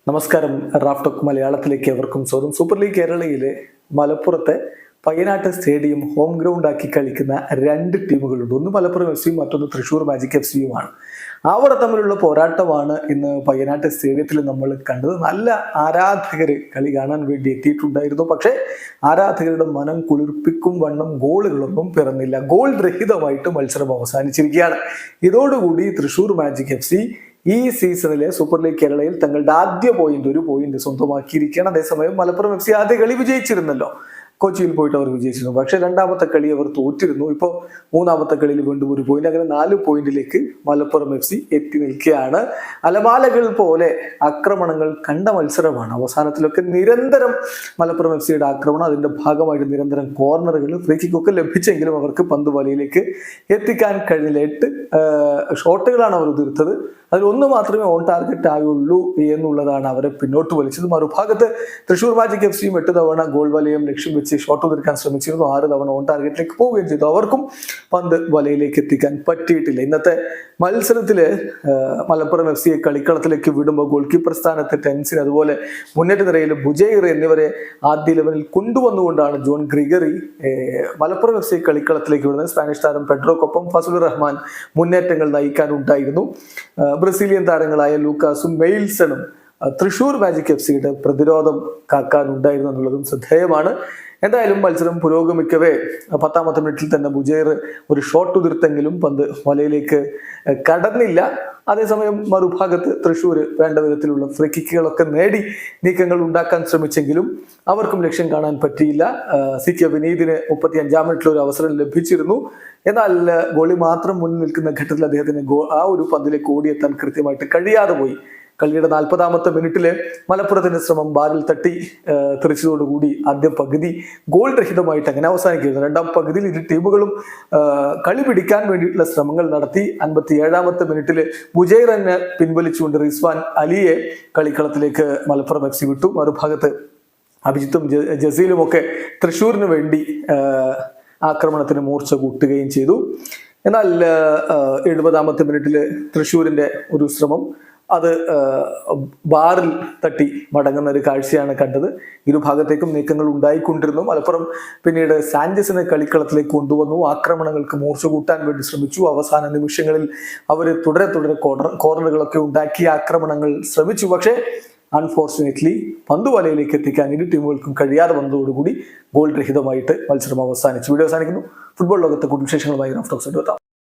നമസ്കാരം. Raf talk മലയാളത്തിലേക്ക് എവർക്കും സ്വാഗതം. സൂപ്പർ ലീഗ് കേരളയിലെ മലപ്പുറത്തെ പയ്യനാട്ട് സ്റ്റേഡിയം ഹോം ഗ്രൗണ്ട് ആക്കി കളിക്കുന്ന രണ്ട് ടീമുകളുണ്ട്. ഒന്ന് മലപ്പുറം എഫ് സിയും മറ്റൊന്ന് തൃശ്ശൂർ മാജിക് എഫ് സിയുമാണ്. അവർ തമ്മിലുള്ള പോരാട്ടമാണ് ഇന്ന് പയ്യനാട്ട് സ്റ്റേഡിയത്തിൽ നമ്മൾ കണ്ടത്. നല്ല ആരാധകർ കളി കാണാൻ വേണ്ടി എത്തിയിട്ടുണ്ടായിരുന്നു. പക്ഷേ ആരാധകരുടെ മനം കുളിർപ്പിക്കും വണ്ണം ഗോളുകളൊന്നും പിറന്നില്ല. ഗോൾ രഹിതമായിട്ട് മത്സരം അവസാനിച്ചിരിക്കുകയാണ്. ഇതോടുകൂടി തൃശ്ശൂർ മാജിക് എഫ് സി ഈ സീസണിലെ സൂപ്പർ ലീഗ് കേരളയിൽ തങ്ങളുടെ ആദ്യ ഒരു പോയിന്റ് സ്വന്തമാക്കിയിരിക്കുകയാണ്. അതേസമയം മലപ്പുറം എഫ് സി ആദ്യ കളി വിജയിച്ചിരുന്നല്ലോ. കൊച്ചിയിൽ പോയിട്ട് അവർ വിജയിച്ചിരുന്നു. പക്ഷെ രണ്ടാമത്തെ കളി അവർ തോറ്റിരുന്നു. ഇപ്പോൾ മൂന്നാമത്തെ കളിയിൽ വീണ്ടും ഒരു പോയിന്റ്, അങ്ങനെ 4 പോയിന്റിലേക്ക് മലപ്പുറം എഫ് സി എത്തി നിൽക്കുകയാണ്. അലമാലകൾ പോലെ ആക്രമണങ്ങൾ കണ്ട മത്സരമാണ്. അവസാനത്തിലൊക്കെ നിരന്തരം മലപ്പുറം എഫ് സിയുടെ ആക്രമണം, അതിന്റെ ഭാഗമായിട്ട് നിരന്തരം കോർണറുകൾ, ഫ്രീ കിക്കൊക്കെ ലഭിച്ചെങ്കിലും അവർക്ക് പന്ത് വലയിലേക്ക് എത്തിക്കാൻ കഴിഞ്ഞില്ല. 8 ഷോട്ടുകളാണ് അവർ ഉതിർത്തത്. അതിൽ 1 മാത്രമേ ഓൺ ടാർഗറ്റ് ആയുള്ളൂ എന്നുള്ളതാണ് അവരെ പിന്നോട്ട് വലിച്ചത്. മറുഭാഗത്ത് തൃശ്ശൂർ മാജിക് എഫ് സിയും 8 തവണ ഗോൾ വലയം ലക്ഷ്യം വെച്ച് ഷോട്ട് ഉതിർക്കാൻ ശ്രമിച്ചിരുന്നു. 6 തവണ ഓൺ ടാർഗറ്റിലേക്ക് പോവുകയും ചെയ്തു. അവർക്കും പന്ത് വലയിലേക്ക് എത്തിക്കാൻ പറ്റിയിട്ടില്ല. ഇന്നത്തെ മത്സരത്തില് മലപ്പുറം എഫ് സിയെ കളിക്കളത്തിലേക്ക് വിടുമ്പോൾ ഗോൾ കീപ്പർ സ്ഥാനത്ത് ടെൻസിൻ, അതുപോലെ മുന്നേറ്റ നിരയിൽ ബുജൈർ എന്നിവരെ ആദ്യ ലെവലിൽ കൊണ്ടുവന്നുകൊണ്ടാണ് John Gregory Malappuram F C കളിക്കളത്തിലേക്ക് വിടുന്നത്. സ്പാനിഷ് താരം പെഡ്രോക്കൊപ്പം ഫസലുർ റഹ്മാൻ മുന്നേറ്റങ്ങൾ നയിക്കാനുണ്ടായിരുന്നു. ബ്രസീലിയൻ താരങ്ങളായ ലൂക്കാസും മെയിൽസണും തൃശ്ശൂർ മാജിക് എഫ് സിയുടെ പ്രതിരോധം കാക്കാനുണ്ടായിരുന്നു എന്നുള്ളതും ശ്രദ്ധേയമാണ്. എന്തായാലും മത്സരം പുരോഗമിക്കവേ 10ാമത്തെ മിനിറ്റിൽ തന്നെ ബുജൈർ ഒരു ഷോട്ട് ഉതിർത്തെങ്കിലും പന്ത് വലയിലേക്ക് കടന്നില്ല. അതേസമയം മറുഭാഗത്ത് തൃശ്ശൂർ വേണ്ട വിധത്തിലുള്ള ഫ്രീ കിക്കുകളൊക്കെ നേടി നീക്കങ്ങൾ ഉണ്ടാക്കാൻ ശ്രമിച്ചെങ്കിലും അവർക്കും ലക്ഷ്യം കാണാൻ പറ്റിയില്ല. സി കെ വിനീതിന് 35ാം മിനിറ്റിൽ ഒരു അവസരം ലഭിച്ചിരുന്നു. എന്നാൽ ഗോളി മാത്രം മുന്നിൽ നിൽക്കുന്ന ഘട്ടത്തിൽ അദ്ദേഹത്തിന് ആ ഒരു പന്തിലേക്ക് ഓടിയെത്താൻ കൃത്യമായിട്ട് കഴിയാതെ പോയി. കളിയുടെ 40ാമത്തെ മിനിറ്റില് മലപ്പുറത്തിന്റെ ശ്രമം ബാറിൽ തട്ടി തെറിച്ചതോടുകൂടി ആദ്യ പകുതി ഗോൾ രഹിതമായിട്ട് അങ്ങനെ അവസാനിക്കുന്നു. രണ്ടാം പകുതിയിൽ ഇരു ടീമുകളും കളി പിടിക്കാൻ വേണ്ടിയിട്ടുള്ള ശ്രമങ്ങൾ നടത്തി. 57ാമത്തെ മിനിറ്റില് ബുജൈർ തന്നെ പിൻവലിച്ചുകൊണ്ട് റിസ്വാൻ അലിയെ കളിക്കളത്തിലേക്ക് മലപ്പുറം എഫ് സി വിട്ടു. മറുഭാഗത്ത് അഭിജിത്തും ജസീലും ഒക്കെ തൃശ്ശൂരിന് വേണ്ടി ആക്രമണത്തിന് മൂർച്ച കൂട്ടുകയും ചെയ്തു. എന്നാൽ 70ാമത്തെ മിനിറ്റില് തൃശ്ശൂരിന്റെ ഒരു ശ്രമം അത് ബാറിൽ തട്ടി മടങ്ങുന്ന ഒരു കാഴ്ചയാണ് കണ്ടത്. ഇരുഭാഗത്തേക്കും നീക്കങ്ങൾ ഉണ്ടായിക്കൊണ്ടിരുന്നു. മലപ്പുറം പിന്നീട് സാഞ്ചസിനെ കളിക്കളത്തിലേക്ക് കൊണ്ടുവന്നു. ആക്രമണങ്ങൾക്ക് മൂർച്ച കൂട്ടാൻ വേണ്ടി ശ്രമിച്ചു. അവസാന നിമിഷങ്ങളിൽ അവർ തുടരെ കോർണറുകളൊക്കെ ഉണ്ടാക്കി ആക്രമണങ്ങൾ ശ്രമിച്ചു. പക്ഷേ അൺഫോർച്ചുനേറ്റ്ലി പന്ത് വലയിലേക്ക് എത്തിക്കാൻ ഇരു ടീമുകൾക്കും കഴിയാതെ വന്നതോടുകൂടി ഗോൾ രഹിതമായിട്ട് മത്സരം അവസാനിച്ചു. വീഡിയോ അവസാനിക്കുന്നു. ഫുട്ബോൾ ലോകത്തെ കൂടുതൽ വിശേഷങ്ങളുമായി റാഫ് ടോക്സ് എത്താം.